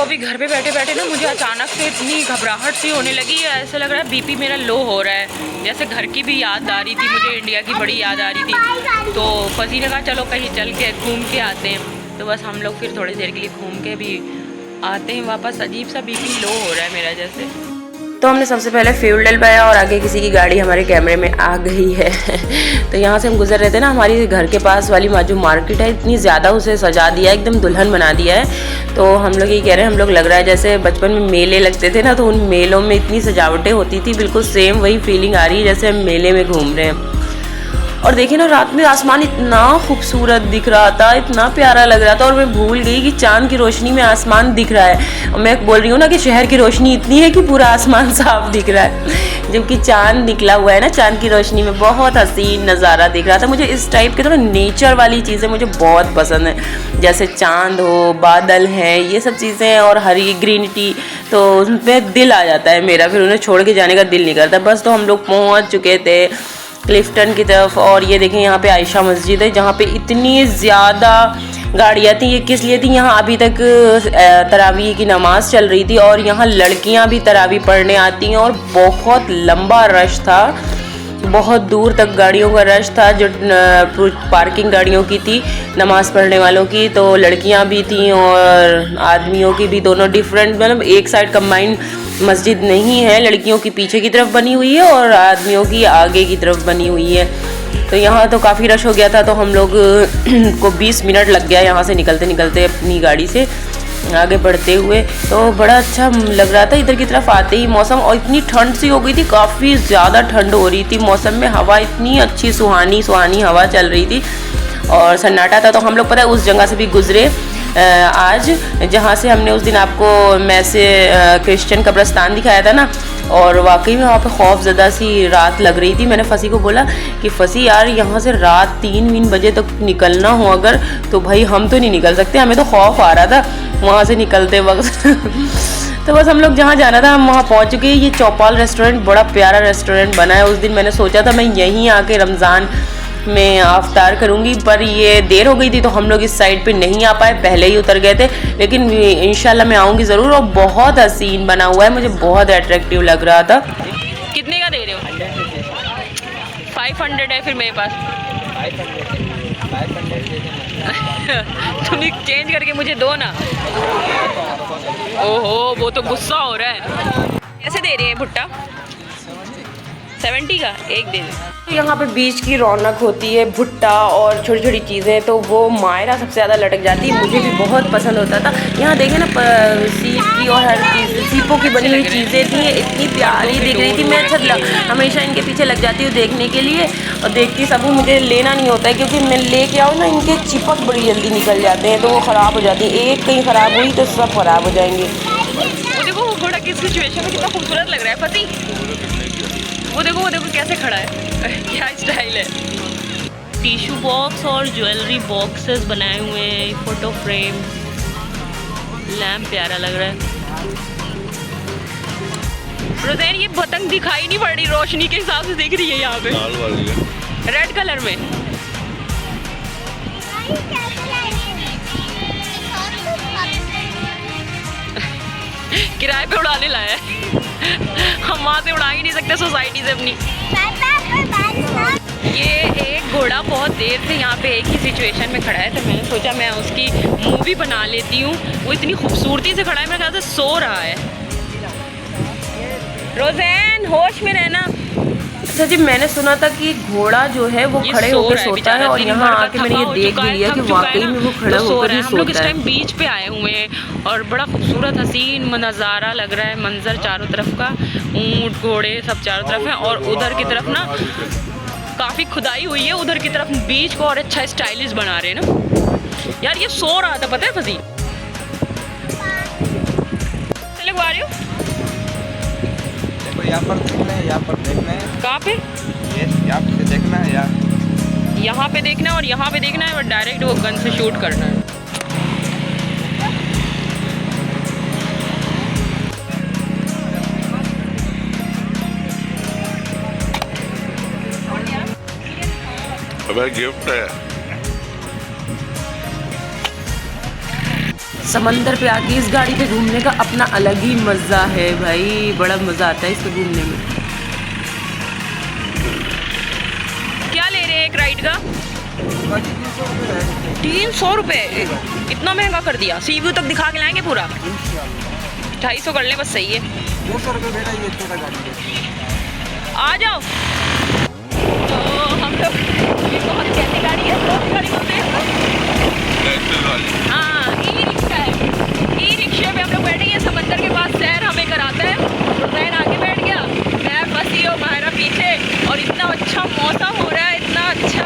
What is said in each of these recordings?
अभी घर पे बैठे बैठे ना मुझे अचानक से इतनी घबराहट सी होने लगी है, ऐसा लग रहा है बीपी मेरा लो हो रहा है। जैसे घर की भी याद आ रही थी, मुझे इंडिया की बड़ी याद आ रही थी। तो फसी ने कहा चलो कहीं चल के घूम के आते हैं। तो बस हम लोग फिर थोड़ी देर के लिए घूम के भी आते हैं वापस। अजीब सा बीपी लो हो रहा है मेरा जैसे। तो हमने सबसे पहले फ्यूल डलवाया और आगे किसी की गाड़ी हमारे कैमरे में आ गई है। तो यहाँ से हम गुजर रहे थे ना, हमारी घर के पास वाली जो मार्केट है इतनी ज़्यादा उसे सजा दिया है, एकदम दुल्हन बना दिया है। तो हम लोग ये कह रहे हैं, हम लोग लग रहा है जैसे बचपन में मेले लगते थे ना, तो उन मेलों में इतनी सजावटें होती थी, बिल्कुल सेम वही फीलिंग आ रही है जैसे हम मेले में घूम रहे हैं। और देखिए ना, रात में आसमान इतना खूबसूरत दिख रहा था, इतना प्यारा लग रहा था, और मैं भूल गई कि चांद की रोशनी में आसमान दिख रहा है। और मैं बोल रही हूँ ना कि शहर की रोशनी इतनी है कि पूरा आसमान साफ दिख रहा है, जबकि चांद निकला हुआ है ना, चांद की रोशनी में बहुत हसीन नज़ारा दिख रहा था। मुझे इस टाइप के थोड़ा नेचर वाली चीज़ें मुझे बहुत पसंद है, जैसे चांद हो, बादल हैं, ये सब चीज़ें, और हरी ग्रीनिटी, तो उसमें दिल आ जाता है मेरा, फिर उन्हें छोड़ के जाने का दिल नहीं करता। बस तो हम लोग पहुँच चुके थे क्लिफ्टन की तरफ, और ये देखें यहाँ पे आयशा मस्जिद है, जहाँ पे इतनी ज़्यादा गाड़ियाँ थी। ये किस लिए थी? यहाँ अभी तक तरावी की नमाज़ चल रही थी, और यहाँ लड़कियाँ भी तरावी पढ़ने आती हैं, और बहुत लंबा रश था, बहुत दूर तक गाड़ियों का रश था, जो पार्किंग गाड़ियों की थी, नमाज़ पढ़ने वालों की, तो लड़कियाँ भी थी और आदमियों की भी, दोनों डिफरेंट, मतलब एक साइड कंबाइंड मस्जिद नहीं है, लड़कियों की पीछे की तरफ बनी हुई है और आदमियों की आगे की तरफ बनी हुई है। तो यहाँ तो काफ़ी रश हो गया था, तो हम लोग को 20 मिनट लग गया यहाँ से निकलते निकलते अपनी गाड़ी से आगे बढ़ते हुए। तो बड़ा अच्छा लग रहा था इधर की तरफ आते ही मौसम, और इतनी ठंड सी हो गई थी, काफ़ी ज़्यादा ठंड हो रही थी मौसम में, हवा इतनी अच्छी सुहानी सुहानी हवा चल रही थी और सन्नाटा था। तो हम लोग पता है उस जगह से भी गुजरे आज, जहाँ से हमने उस दिन आपको मैसे क्रिश्चियन कब्रिस्तान दिखाया था ना, और वाकई में वहाँ पे खौफज़दा सी रात लग रही थी। मैंने फसी को बोला कि फसी यार, यहाँ से रात 3 बजे तक निकलना हो अगर, तो भाई हम तो नहीं निकल सकते, हमें तो खौफ आ रहा था वहाँ से निकलते वक्त। तो बस हम लोग जहाँ जाना था हम वहाँ पहुँच चुके हैं। ये चौपाल रेस्टोरेंट बड़ा प्यारा रेस्टोरेंट बना है। उस दिन मैंने सोचा था मैं यहीं आके रमज़ान में अफ्तार करूँगी, पर ये देर हो गई थी तो हम लोग इस साइड पे नहीं आ पाए, पहले ही उतर गए थे, लेकिन इंशाल्लाह मैं आऊँगी ज़रूर। और बहुत हसीन बना हुआ है, मुझे बहुत अट्रैक्टिव लग रहा था। कितने का दे रहे हो? 500 है फिर मेरे पास। 500 तुम चेंज करके मुझे दो ना। ओहो, वो तो गुस्सा हो रहा है। कैसे दे रहे हैं भुट्टा? 70 का एक दे दे। तो यहाँ पे बीच की रौनक होती है, भुट्टा और छोटी छोटी चीज़ें, तो वो मायरा सबसे ज़्यादा लटक जाती है, मुझे भी बहुत पसंद होता था। यहाँ देखे ना, सीप की और हर चीज़, सीपों की बनी हुई चीज़ें थी, इतनी प्यारी दिख रही थी। मैं हमेशा इनके पीछे लग जाती हूँ देखने के लिए, और देखती सब मुझे लेना नहीं होता है, क्योंकि मैं लेके आऊँ ना, इनके चिपक बड़ी जल्दी निकल जाते हैं, तो वो ख़राब हो जाती है। एक कहीं ख़राब हुई तो सब ख़राब हो जाएंगे। वो देखो वो घोड़ा किस सिचुएशन में कितना खूबसूरत लग रहा है फती। वो देखो कैसे खड़ा है, क्या स्टाइल है। टिश्यू बॉक्स और ज्वेलरी बॉक्सेस बनाए हुए हैं, फोटो फ्रेम, लैम्प प्यारा लग रहा है। रोज़ैन ये पतंग दिखाई नहीं पड़ रही, रोशनी के हिसाब से दिख रही है यहाँ पे, लाल वाली है, रेड कलर में। किराए पे उड़ाने लाया है। हम वहाँ से उड़ा ही नहीं सकते सोसाइटी से अपनी। ये एक घोड़ा बहुत देर से यहाँ पे एक ही सिचुएशन में खड़ा है, तो मैंने सोचा मैं उसकी मूवी बना लेती हूँ। वो इतनी खूबसूरती से खड़ा है, मेरे ख्याल से सो रहा है। रोज़ैन होश में रहना। अच्छा जी, मैंने सुना था कि घोड़ा जो है वो खड़े होकर सोता है, और यहाँ आके मैंने ये देख भी लिया कि वाकई में वो खड़ा होकर ही सोता है। हम लोग इस टाइम बीच पे आए हुए हैं, और बड़ा खूबसूरत हसीन नज़ारा लग रहा है, मंजर चारों तरफ का, ऊँट घोड़े सब चारों तरफ है, और उधर की तरफ ना काफ़ी खुदाई हुई है, उधर की तरफ बीच को और अच्छा स्टाइलिश बना रहे हैं ना। यार ये सो रहा था, पता है फसी। लगवा रही हूँ, यहाँ पर देखना है, यहाँ पर देखना है। कहाँ पे? ये यहाँ पे देखना है यार, यहाँ पे देखना है और यहाँ पे देखना है, और डायरेक्ट वो गन से शूट करना है। अबे गिफ्ट है। समंदर पे आके इस गाड़ी पे घूमने का अपना अलग ही मज़ा है भाई, बड़ा मज़ा आता है इसको घूमने में। क्या ले रहे हैं एक राइड का? 300 रुपये, इतना महंगा कर दिया। सी व्यू तक दिखा के लाएंगे पूरा? 250 कर ले बस, सही है। 200 रुपये बेटा ये छोटा गाड़ी आ जाओ। तो हम लोग कैसी गाड़ी है? गाड़ी बोलते हैं हाँ, ई रिक्शा है। ई रिक्शे में हम लोग बैठे हैं, समंदर के पास सैर हमें कराता है। रुज़ैन आगे बैठ गया, मैं फंसी हूँ मायरा पीछे, और इतना अच्छा मौसम हो रहा है, इतना अच्छा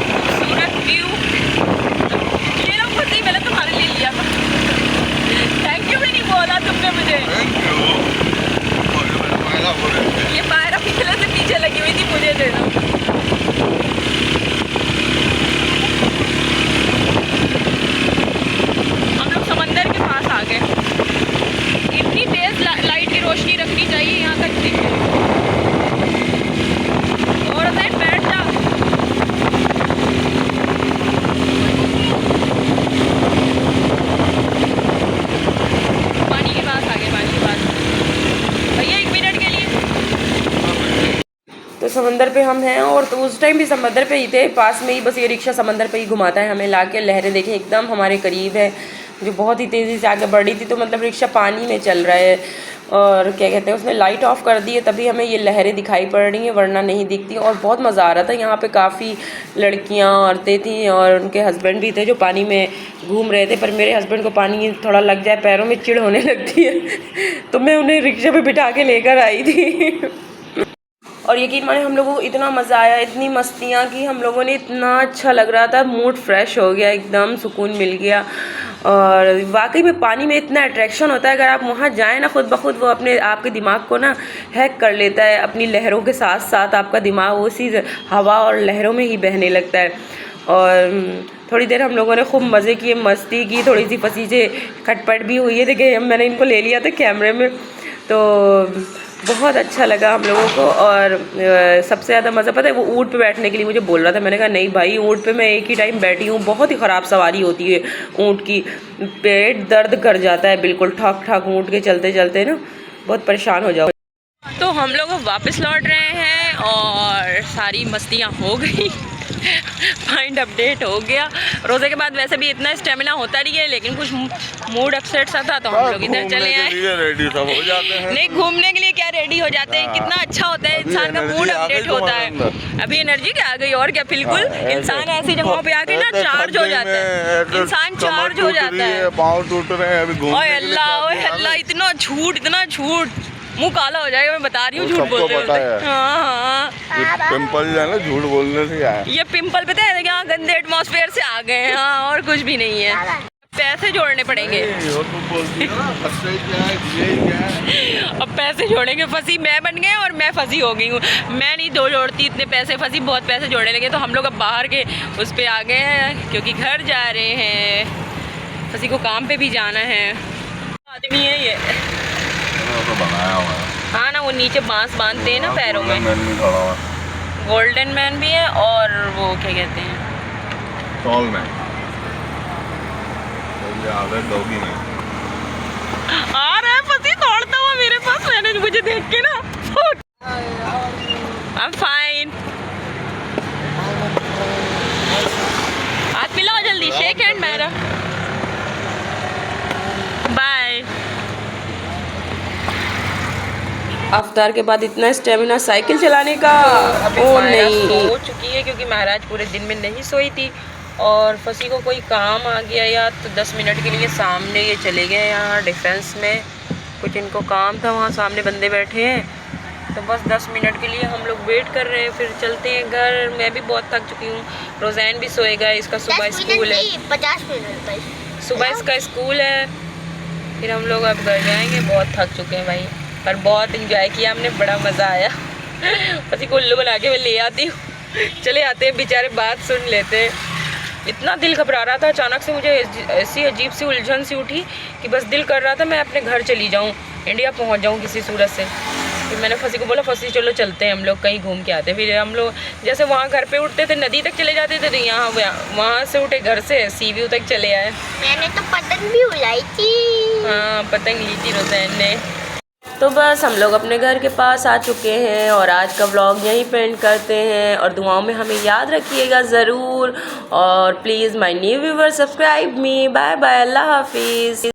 खूबसूरत व्यू। ये लोग फंसी, मैंने तुम्हारे लिए लिया था। थैंक यू भी नहीं बोला तुमने मुझे। ये मायरा पिछले से पीछे लगी हुई थी, मुझे देना। इतनी तेज लाइट की रोशनी रखनी चाहिए यहाँ तक दिखे। और बैठ जा। पानी के पास आ गए, पानी के पास भैया 1 मिनट के लिए। तो समंदर पे हम हैं, और तो उस टाइम भी समंदर पे ही थे, पास में ही, बस ये रिक्शा समंदर पे ही घुमाता है हमें ला के। लहरें देखें एकदम हमारे करीब है, जो बहुत ही तेज़ी से आगे बढ़ रही थी, तो मतलब रिक्शा पानी में चल रहा है, और क्या कहते हैं उसने लाइट ऑफ कर दी है, तभी हमें ये लहरें दिखाई पड़ रही हैं, वरना नहीं दिखती। और बहुत मज़ा आ रहा था। यहाँ पे काफ़ी लड़कियाँ, औरतें थी, और उनके हस्बैंड भी थे जो पानी में घूम रहे थे। पर मेरे हस्बैंड को पानी थोड़ा लग जाए पैरों में चिढ़ होने लगती है तो मैं उन्हें रिक्शे पे बिठा के लेकर आई थी। और यकीन माने हम लोगों को इतना मज़ा आया, इतनी मस्तियाँ की हम लोगों ने, इतना अच्छा लग रहा था, मूड फ्रेश हो गया, एकदम सुकून मिल गया। और वाकई में पानी में इतना अट्रैक्शन होता है, अगर आप वहाँ जाएँ ना, खुद ब खुद वो अपने आपके दिमाग को ना हैक कर लेता है। अपनी लहरों के साथ साथ आपका दिमाग उसी हवा और लहरों में ही बहने लगता है। और थोड़ी देर हम लोगों ने खूब मज़े किए, मस्ती की, थोड़ी सी फंसी से खटपट भी हुई है। देखिए मैंने इनको ले लिया था कैमरे में, तो बहुत अच्छा लगा हम लोगों को। और सबसे ज़्यादा मज़ा पता है, वो ऊँट पे बैठने के लिए मुझे बोल रहा था। मैंने कहा नहीं भाई, ऊँट पे मैं एक ही टाइम बैठी हूँ, बहुत ही ख़राब सवारी होती है ऊँट की, पेट दर्द कर जाता है बिल्कुल, ठक ठक ऊँट के चलते चलते ना, बहुत परेशान हो जाओ। तो हम लोग वापस लौट रहे हैं, और सारी मस्तियाँ हो गई। माइंड अपडेट हो गया। रोज़े के बाद वैसे भी इतना स्टेमिना होता नहीं है, लेकिन कुछ मूड अपसेट सा था, तो हम लोग इधर चले आए। रेडी सब हो जाते हैं। नहीं, घूमने के लिए क्या रेडी हो जाते हैं, कितना अच्छा होता है, इंसान का मूड अपडेट होता है। अभी एनर्जी क्या आ गई, और क्या, बिल्कुल इंसान ऐसी जगहों पे आके ना चार्ज हो जाता है, इंसान चार्ज हो जाता है। पाँव टूट रहे हैं अभी। ओए अल्लाह, इतना झूठ, इतना झूठ, मुंह काला हो जाएगा, मैं बता रही हूँ झूठ बोलते हैं। हाँ, पिंपल जो है ना झूठ बोलने से आया। ये पिंपल पता है क्या, गंदे एटमॉस्फेयर से आ गए हैं। हाँ, और कुछ भी नहीं है, पैसे जोड़ने पड़ेंगे। अब पैसे जोड़ेंगे, फंसी मैं बन गए और मैं फंसी हो गई हूँ। मैं नहीं जोड़ती इतने पैसे, फंसी बहुत पैसे जोड़ने लगे। तो हम लोग अब बाहर के उस पे आ गए हैं, क्योंकि घर जा रहे हैं। फंसी को काम पे भी जाना है। आदमी है ये, तो बनाया हुआ है। हाँ ना, वो नीचे बांस बांधते हैं ना पैरों में। गोल्डन मैन भी है, और वो क्या कहते हैं, टॉल मैन, डॉगी मैन। आ रहा है फंसी दौड़ता हुआ मेरे पास, मैंने मुझे देख के ना, I'm fine। हाथ मिलाओ जल्दी, शेक हैंड मेरा, बाय। अफ्तार के बाद इतना स्टेमिना साइकिल चलाने का, ओ नहीं, हो चुकी है, क्योंकि महाराज पूरे दिन में नहीं सोई थी। और फंसी को कोई काम आ गया या तो 10 मिनट के लिए सामने ये चले गए, यहाँ डिफेंस में कुछ इनको काम था, वहाँ सामने बंदे बैठे हैं, तो बस 10 मिनट के लिए हम लोग वेट कर रहे हैं, फिर चलते हैं घर। मैं भी बहुत थक चुकी हूँ, रोज़ैन भी सोएगा, इसका सुबह स्कूल है, 50 मिनट सुबह इसका स्कूल है। फिर हम लोग अब घर जाएंगे, बहुत थक चुके हैं भाई, पर बहुत इंजॉय किया हमने, बड़ा मज़ा आया। फंसी को उल्लू बना के मैं ले आती हूँ, चले आते हैं बेचारे, बात सुन लेते हैं। इतना दिल घबरा रहा था, अचानक से मुझे ऐसी अजीब सी उलझन सी उठी कि बस दिल कर रहा था मैं अपने घर चली जाऊँ, इंडिया पहुँच जाऊँ किसी सूरत से। फिर मैंने फसी को बोला फसी चलो चलते हैं हम लोग कहीं घूम के आते हैं। फिर हम लोग जैसे वहाँ घर पे उठते थे नदी तक चले जाते थे, तो यहाँ वहाँ से उठे घर से सी व्यू तक चले आए। मैंने तो पतंग भी उड़ाई थी। हाँ पतंग ली थी रोज़ैन ने। तो बस हम लोग अपने घर के पास आ चुके हैं और आज का व्लॉग यहीं पे एंड करते हैं। और दुआओं में हमें याद रखिएगा ज़रूर। और please my new viewer subscribe me. Bye bye, अल्लाह हाफिज़।